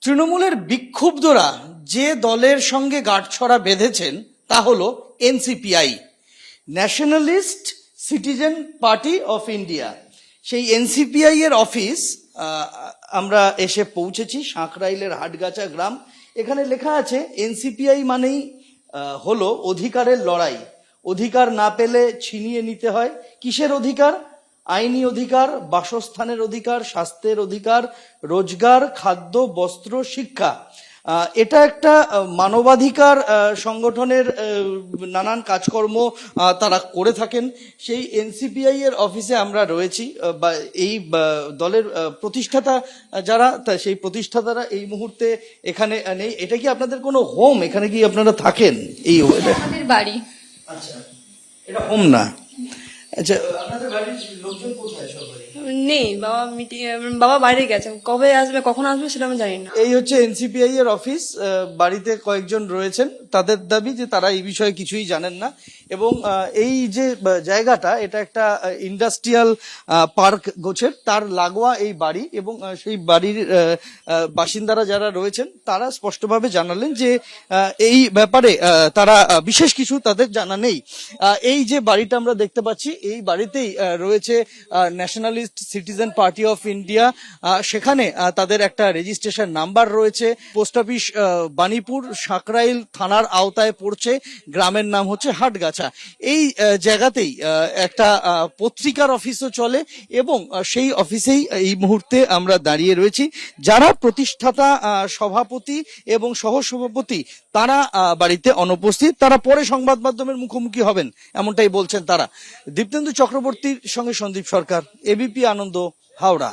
তৃণমূলের বিক্ষুব্ধরা যে দলের সঙ্গে গাঁটছড়া বেঁধেছেন তা হলো NCPI, nationalist citizen party of India. সেই এনসিপিআই এর অফিস আমরা এসে পৌঁছেছি সাঁকরাইলের হাটগাছা গ্রাম। এখানে লেখা আছে এনসিপিআই মানেই হলো অধিকারের লড়াই, অধিকার না পেলে ছিনিয়ে নিতে হয়। কিসের অধিকার? আইনি অধিকার, বাসস্থানের অধিকার, স্বাস্থ্যের অধিকার, রোজগার, খাদ্য, বস্ত্র, শিক্ষা। এটা একটা মানবাধিকার সংগঠনের নানান কাজকর্ম তারা করে থাকেন। সেই এনসিপিআই এর অফিসে আমরা রয়েছি। এই দলের প্রতিষ্ঠাতা যারা, সেই প্রতিষ্ঠাতারা এই মুহূর্তে এখানে নেই। এটা কি আপনাদের কোনো হোম? এখানে কি আপনারা থাকেন? এই আমাদের বাড়ি। আচ্ছা, এটা হোম না। আচ্ছা, আপনাদের বাড়ির লোকজন কোথায়? সবাই নেই, বাবা বাইরে গেছে। কবে আসবে, কখন আসবে সেটা আমি জানি না। এই হচ্ছে এনসিপিআই এর অফিস। বাড়িতে কয়েকজন রয়েছেন, তাদের দাবি যে তারা এই বিষয়ে কিছুই জানেন না। এবং এই যে জায়গাটা, এটা একটা ইন্ডাস্ট্রিয়াল পার্ক গোছের, তার লাগোয়া এই বাড়ি। এবং সেই বাড়ির বাসিন্দারা যারা রয়েছেন তারা স্পষ্টভাবে জানালেন যে এই ব্যাপারে তারা বিশেষ কিছু তাদের জানা নেই। এই যে বাড়িটা আমরা দেখতে পাচ্ছি, এই বাড়িতেই রয়েছে nationalist citizen party of India. সেখানে তাদের একটা রেজিস্ট্রেশন নাম্বার রয়েছে। পোস্ট অফিস বানিপুর সাঁকরাইল থানার আওতায় পড়ছে। গ্রামের নাম হচ্ছে হাটগাছা। এই জায়গাতেই একটা পত্রিকার অফিসও চলে এবং সেই অফিসেই এই মুহূর্তে আমরা দাঁড়িয়ে রয়েছি। যারা প্রতিষ্ঠাতা সভাপতি এবং সহসভাপতি তারা বাড়িতে অনুপস্থিত, তারা পরে সংবাদ মাধ্যমের মুখোমুখি হবেন এমনটাই বলছেন তারা। দীপ্তেন্দু চক্রবর্তীর সঙ্গে সন্দীপ সরকার, এবিপি আনন্দ, হাওড়া।